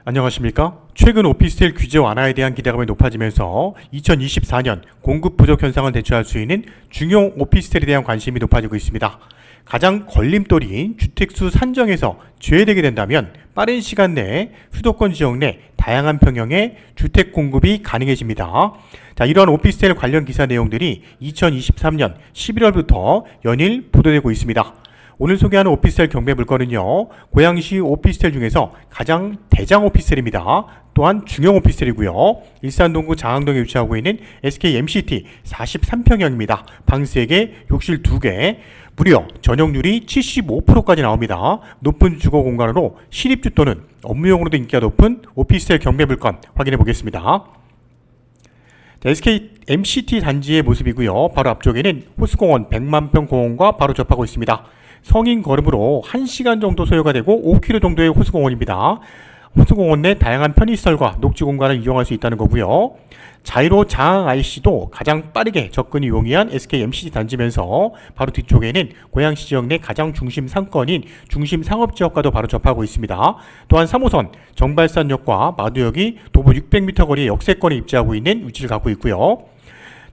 안녕하십니까? 최근 오피스텔 규제 완화에 대한 기대감이 높아지면서 2024년 공급 부족 현상을 대처할 수 있는 중용 오피스텔에 대한 관심이 높아지고 있습니다. 가장 걸림돌인 주택수 산정에서 제외되게 된다면 빠른 시간 내에 수도권 지역 내 다양한 평형의 주택 공급이 가능해집니다. 자, 이러한 오피스텔 관련 기사 내용들이 2023년 11월부터 연일 보도되고 있습니다. 오늘 소개하는 오피스텔 경매 물건은요, 고양시 오피스텔 중에서 가장 대장 오피스텔입니다. 또한 중형 오피스텔이고요. 일산 동구 장항동에 위치하고 있는 SK MCT 43평형입니다. 방 3개, 욕실 2개, 무려 전용률이 75%까지 나옵니다. 높은 주거 공간으로 실입주 또는 업무용으로도 인기가 높은 오피스텔 경매 물건 확인해 보겠습니다. SK MCT 단지의 모습이고요. 바로 앞쪽에는 호수공원 100만평 공원과 바로 접하고 있습니다. 성인 걸음으로 1시간 정도 소요가 되고 5km 정도의 호수공원입니다. 호수공원 내 다양한 편의시설과 녹지 공간을 이용할 수 있다는 거고요. 자이로 장항 IC도 가장 빠르게 접근이 용이한 SK MCT 단지면서 바로 뒤쪽에는 고양시 지역 내 가장 중심 상권인 중심 상업지역과도 바로 접하고 있습니다. 또한 3호선 정발산역과 마두역이 도보 600m 거리의 역세권에 입지하고 있는 위치를 갖고 있고요.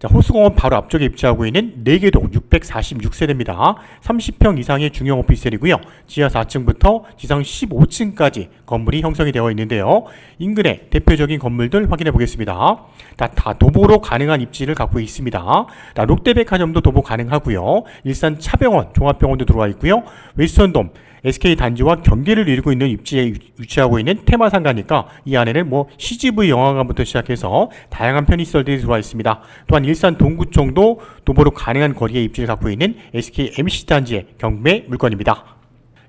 자, 호수공원 바로 앞쪽에 입지하고 있는 4개동 646세대입니다. 30평 이상의 중형 오피스텔이고요. 지하 4층부터 지상 15층까지 건물이 형성이 되어 있는데요. 인근의 대표적인 건물들 확인해 보겠습니다. 다 도보로 가능한 입지를 갖고 있습니다. 롯데백화점도 도보 가능하고요. 일산 차병원, 종합병원도 들어와 있고요. 웨스턴돔, SK 단지와 경계를 이루고 있는 입지에 위치하고 있는 테마상가니까 이 안에는 CGV 영화관부터 시작해서 다양한 편의시설들이 들어와 있습니다. 또한 일산 동구청도 도보로 가능한 거리에 입지를 갖고 있는 SK MC 단지의 경매 물건입니다.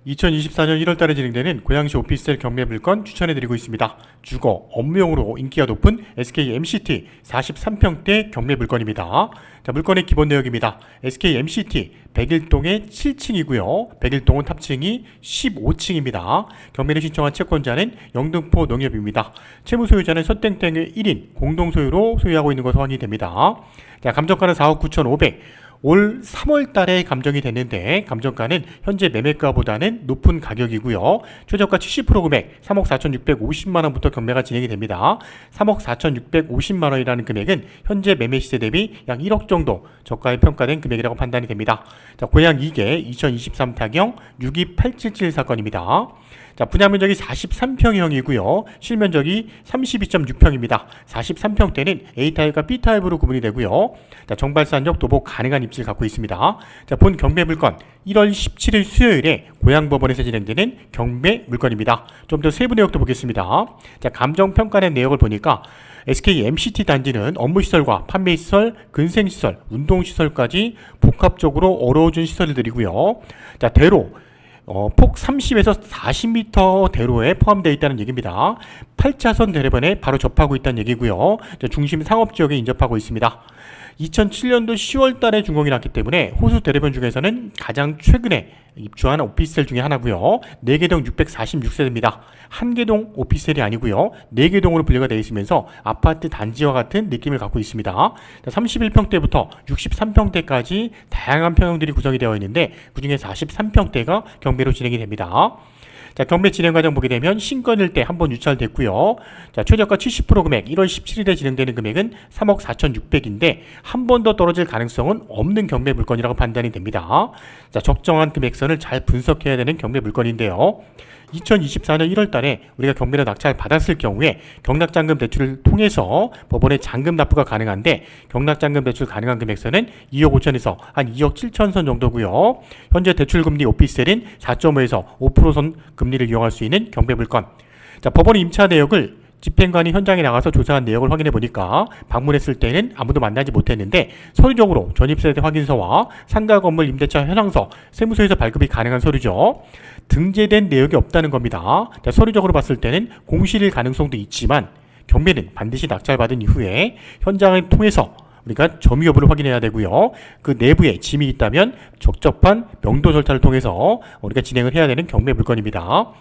2024년 1월달에 진행되는 고양시 오피스텔 경매 물건 추천해드리고 있습니다. 주거, 업무용으로 인기가 높은 SK MCT 43평대 경매 물건입니다. 자, 물건의 기본 내역입니다. SK MCT 101동에 7층이고요. 101동은 탑층이 15층입니다. 경매를 신청한 채권자는 영등포 농협입니다. 채무 소유자는 서땡땡의 1인 공동소유로 소유하고 있는 것으로 확인됩니다. 자, 감정가는 4억 9,500. 올 3월 달에 감정이 됐는데 감정가는 현재 매매가보다는 높은 가격이고요. 최저가 70% 금액 3억 4,650만원부터 경매가 진행이 됩니다. 3억 4,650만원이라는 금액은 현재 매매 시세 대비 약 1억 정도 저가에 평가된 금액이라고 판단이 됩니다. 자, 고양 2개 2023 타경 62877 사건입니다. 자, 분양 면적이 43평형이고요. 실면적이 32.6평입니다. 43평대는 A타입과 B타입으로 구분이 되고요. 자, 정발산역 도보 가능한 입지를 갖고 있습니다. 자, 본 경매 물건 1월 17일 수요일에 고양법원에서 진행되는 경매 물건입니다. 좀 더 세부 내역도 보겠습니다. 자, 감정평가된 내역을 보니까 SK MCT 단지는 업무시설과 판매시설, 근생시설, 운동시설까지 복합적으로 어우러진 시설들이고요. 자, 대로 폭 30에서 40m 대로에 포함되어 있다는 얘기입니다. 8차선 대로변에 바로 접하고 있다는 얘기고요. 중심 상업지역에 인접하고 있습니다. 2007년도 10월 달에 준공이 났기 때문에 호수 대로변 중에서는 가장 최근에 입주한 오피스텔 중에 하나고요. 4개동 646세대입니다. 1개동 오피스텔이 아니고요. 4개동으로 분류가 되어 있으면서 아파트 단지와 같은 느낌을 갖고 있습니다. 31평대부터 63평대까지 다양한 평형들이 구성이 되어 있는데 그중에 43평대가 경매로 진행이 됩니다. 자, 경매 진행 과정 보게 되면 신건일 때 한번 유찰됐고요. 자, 최저가 70% 금액 1월 17일에 진행되는 금액은 3억 4,600인데 한 번 더 떨어질 가능성은 없는 경매 물건이라고 판단이 됩니다. 자, 적정한 금액선을 잘 분석해야 되는 경매 물건인데요. 2024년 1월 달에 우리가 경매로 낙찰 받았을 경우에 경락잔금 대출을 통해서 법원에 잔금 납부가 가능한데 경락잔금 대출 가능한 금액선은 2억 5천에서 한 2억 7천 선 정도고요. 현재 대출금리 오피스텔은 4.5에서 5%선 금리를 이용할 수 있는 경매 물건. 자, 법원 임차 내역을 집행관이 현장에 나가서 조사한 내역을 확인해 보니까 방문했을 때는 아무도 만나지 못했는데 서류적으로 전입세대 확인서와 상가 건물 임대차 현황서, 세무서에서 발급이 가능한 서류죠. 등재된 내역이 없다는 겁니다. 자, 서류적으로 봤을 때는 공실일 가능성도 있지만 경매는 반드시 낙찰받은 이후에 현장을 통해서 우리가 점유 여부를 확인해야 되고요. 그 내부에 짐이 있다면 적법한 명도 절차를 통해서 우리가 진행을 해야 되는 경매 물건입니다.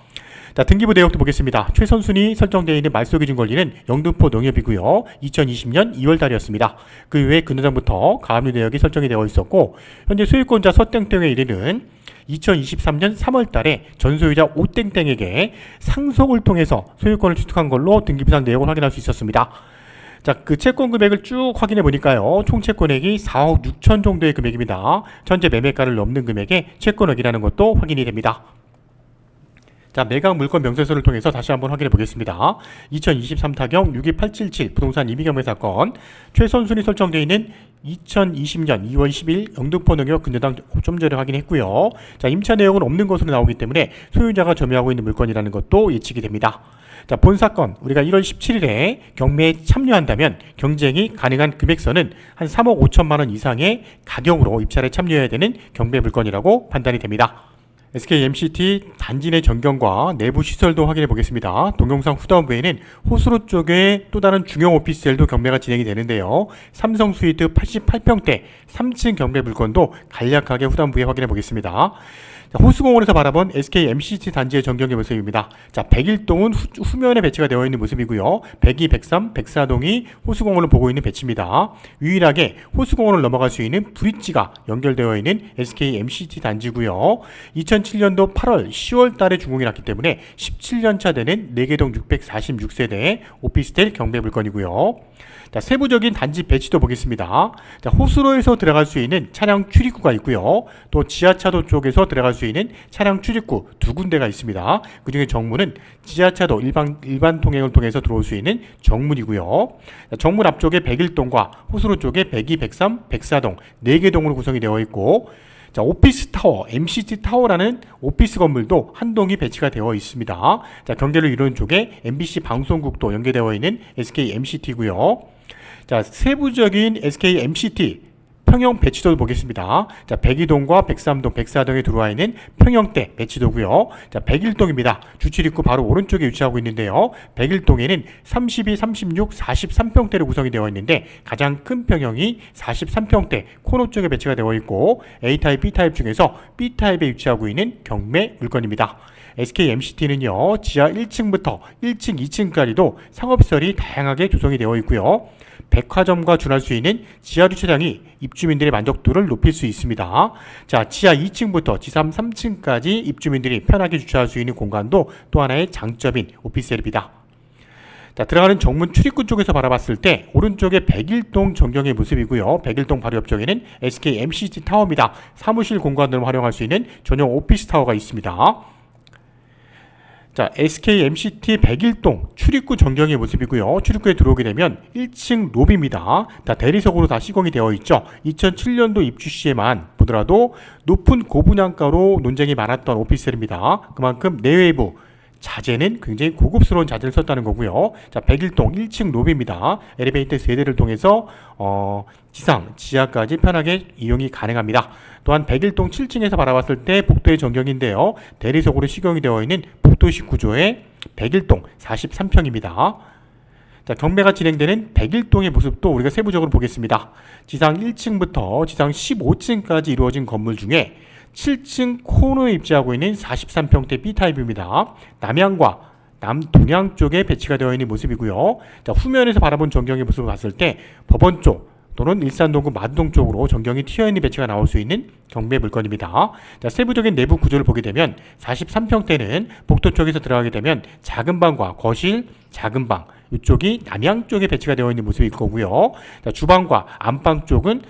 자, 등기부 내역도 보겠습니다. 최선순위 설정되어 있는 말소기준 권리는 영등포 농협이고요. 2020년 2월 달이었습니다. 그 외에 근저당부터 가압류 내역이 설정이 되어 있었고 현재 소유권자 서땡땡에 이르는 2023년 3월 달에 전소유자 오땡땡에게 상속을 통해서 소유권을 취득한 걸로 등기부상 내역을 확인할 수 있었습니다. 자, 그 채권 금액을 쭉 확인해 보니까요. 총 채권액이 4억 6천 정도의 금액입니다. 현재 매매가를 넘는 금액의 채권액이라는 것도 확인이 됩니다. 자, 매각 물건 명세서를 통해서 다시 한번 확인해 보겠습니다. 2023 타경 62877 부동산 임의경매 사건, 최선순위 설정되어 있는 2020년 2월 10일 영등포 농협 근저당 좀 전에 확인했고요. 자, 임차 내역은 없는 것으로 나오기 때문에 소유자가 점유하고 있는 물건이라는 것도 예측이 됩니다. 자, 본 사건 우리가 1월 17일에 경매에 참여한다면 경쟁이 가능한 금액선은 한 3억 5천만 원 이상의 가격으로 입찰에 참여해야 되는 경매 물건이라고 판단이 됩니다. SK MCT 단지 내 전경과 내부 시설도 확인해 보겠습니다. 동영상 후반부에는 호수로 쪽에 또 다른 중형 오피스텔도 경매가 진행이 되는데요. 삼성 스위트 88평대 3층 경매 물건도 간략하게 후반부에 확인해 보겠습니다. 자, 호수공원에서 바라본 SK MCT 단지의 전경의 모습입니다. 자, 101동은 후면에 배치가 되어 있는 모습이고요. 102, 103, 104동이 호수공원을 보고 있는 배치입니다. 유일하게 호수공원을 넘어갈 수 있는 브릿지가 연결되어 있는 SK MCT 단지고요. 2007년도 8월, 10월 달에 준공이 났기 때문에 17년차 되는 4개동 646세대 오피스텔 경매 물건이고요. 자, 세부적인 단지 배치도 보겠습니다. 자, 호수로에서 들어갈 수 있는 차량 출입구가 있고요. 또 지하차도 쪽에서 들어갈 수 있는 차량 출입구 두 군데가 있습니다. 그 중에 정문은 지하차도 일반 통행을 통해서 들어올 수 있는 정문이고요. 자, 정문 앞쪽에 101동과 호수로 쪽에 102, 103, 104동 4개 동으로 구성이 되어 있고, 자, 오피스 타워, MCT 타워라는 오피스 건물도 한 동이 배치가 되어 있습니다. 자, 경계를 이루는 쪽에 MBC 방송국도 연계되어 있는 SK MCT고요. 자, 세부적인 SK MCT 평형 배치도 보겠습니다. 자, 102동과 103동, 104동에 들어와 있는 평형대 배치도고요. 자, 101동입니다. 주출입구 바로 오른쪽에 위치하고 있는데요. 101동에는 32, 36, 43평대로 구성이 되어 있는데 가장 큰 평형이 43평대 코너 쪽에 배치가 되어 있고, A타입, B타입 중에서 B타입에 위치하고 있는 경매 물건입니다. SK MCT는요, 지하 1층부터 1층, 2층까지도 상업시설이 다양하게 조성이 되어 있고요. 백화점과 준할 수 있는 지하 주차장이 입주민들의 만족도를 높일 수 있습니다. 자, 지하 2층부터 지하 3층까지 입주민들이 편하게 주차할 수 있는 공간도 또 하나의 장점인 오피스텔입니다. 자, 들어가는 정문 출입구 쪽에서 바라봤을 때 오른쪽에 101동 전경의 모습이고요. 101동 바로 옆쪽에는 SK MCT 타워입니다. 사무실 공간으로 활용할 수 있는 전용 오피스 타워가 있습니다. 자, SK MCT 101동 출입구 전경의 모습이고요. 출입구에 들어오게 되면 1층 로비입니다. 다 대리석으로 다 시공이 되어 있죠. 2007년도 입주 시에만 보더라도 높은 고분양가로 논쟁이 많았던 오피스텔입니다. 그만큼 내외부 자재는 굉장히 고급스러운 자재를 썼다는 거고요. 자, 101동 1층 로비입니다. 엘리베이터 3대를 통해서 지상, 지하까지 편하게 이용이 가능합니다. 또한 101동 7층에서 바라봤을 때 복도의 전경인데요. 대리석으로 시공이 되어 있는 복도식 구조의 101동 43평입니다. 자, 경매가 진행되는 101동의 모습도 우리가 세부적으로 보겠습니다. 지상 1층부터 지상 15층까지 이루어진 건물 중에 7층 코너에 입지하고 있는 43평대 B타입입니다. 남향과 남동향 쪽에 배치가 되어 있는 모습이고요. 자, 후면에서 바라본 전경의 모습을 봤을 때 법원 쪽 또는 일산동구 마두동 쪽으로 전경이 튀어있는 배치가 나올 수 있는 경매 물건입니다. 자, 세부적인 내부 구조를 보게 되면 43평대는 복도 쪽에서 들어가게 되면 작은 방과 거실, 작은 방 이쪽이 남향 쪽에 배치가 되어 있는 모습일 거고요. 자, 주방과 안방 쪽은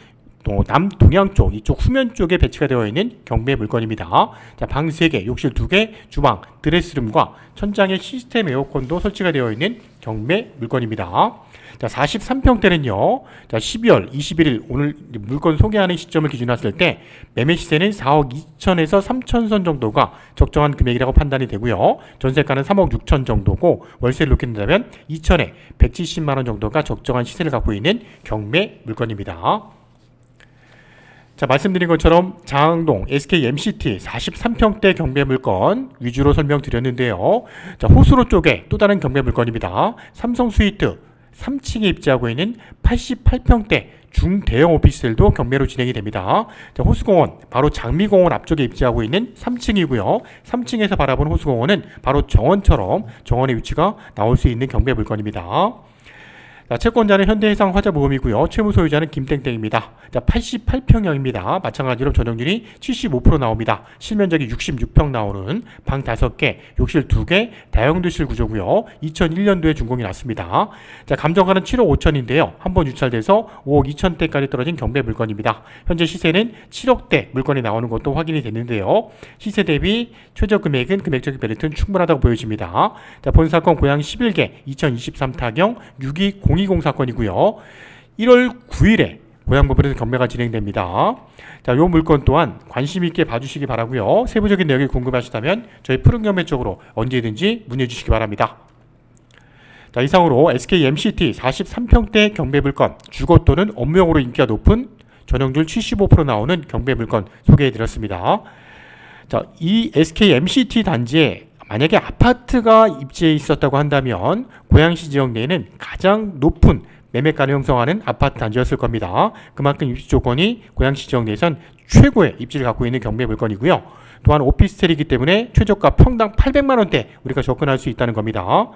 또 남동향 쪽, 이쪽 후면 쪽에 배치가 되어 있는 경매 물건입니다. 자, 방 3개, 욕실 2개, 주방, 드레스룸과 천장에 시스템 에어컨도 설치가 되어 있는 경매 물건입니다. 자, 43평대는요, 자, 12월 21일 오늘 물건 소개하는 시점을 기준으로 했을 때 매매 시세는 4억 2천에서 3천 선 정도가 적정한 금액이라고 판단이 되고요. 전세가는 3억 6천 정도고 월세를 놓게 된다면 2천에 170만 원 정도가 적정한 시세를 갖고 있는 경매 물건입니다. 자, 말씀드린 것처럼 장항동 SK MCT 43평대 경매 물건 위주로 설명드렸는데요. 자, 호수로 쪽에 또 다른 경매 물건입니다. 삼성 스위트 3층에 입지하고 있는 88평대 중대형 오피스텔도 경매로 진행이 됩니다. 자, 호수공원 바로 장미공원 앞쪽에 입지하고 있는 3층이고요. 3층에서 바라본 호수공원은 바로 정원처럼 정원의 위치가 나올 수 있는 경매 물건입니다. 자, 채권자는 현대해상화재보험이고요. 채무 소유자는 김땡땡입니다. 자, 88평형입니다. 마찬가지로 전용률이 75% 나옵니다. 실면적이 66평 나오는 방 5개, 욕실 2개, 다용도실 구조고요. 2001년도에 준공이 났습니다. 자, 감정가는 7억 5천인데요. 한번 유찰돼서 5억 2천대까지 떨어진 경매 물건입니다. 현재 시세는 7억대 물건이 나오는 것도 확인이 됐는데요. 시세 대비 최저 금액은 금액적인 메리트는 충분하다고 보여집니다. 자, 본 사건 고양 11개 2023 타경 62020 사건이고요. 1월 9일에 고양법원에서 경매가 진행됩니다. 자, 이 물건 또한 관심 있게 봐주시기 바라고요. 세부적인 내용이 궁금하시다면 저희 푸른 경매 쪽으로 언제든지 문의해 주시기 바랍니다. 자, 이상으로 SK MCT 43평대 경매 물건 주거 또는 업무용으로 인기가 높은 전용률 75% 나오는 경매 물건 소개해 드렸습니다. 자, 이 SK MCT 단지에 만약에 아파트가 입지해 있었다고 한다면 고양시 지역 내에는 가장 높은 매매가를 형성하는 아파트 단지였을 겁니다. 그만큼 입지 조건이 고양시 지역 내에선 최고의 입지를 갖고 있는 경매 물건이고요. 또한 오피스텔이기 때문에 최저가 평당 800만 원대 우리가 접근할 수 있다는 겁니다.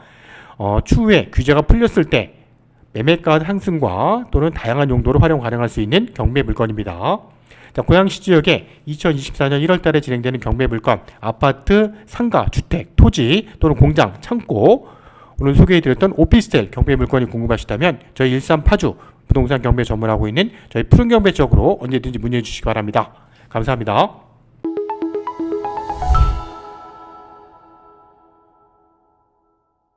추후에 규제가 풀렸을 때 매매가 상승과 또는 다양한 용도로 활용 가능할 수 있는 경매 물건입니다. 자, 고양시 지역에 2024년 1월달에 진행되는 경매 물건, 아파트, 상가, 주택, 토지 또는 공장, 창고, 오늘 소개해드렸던 오피스텔 경매 물건이 궁금하시다면 저희 일산 파주 부동산 경매 전문하고 있는 저희 푸른 경매 쪽으로 언제든지 문의해 주시기 바랍니다. 감사합니다.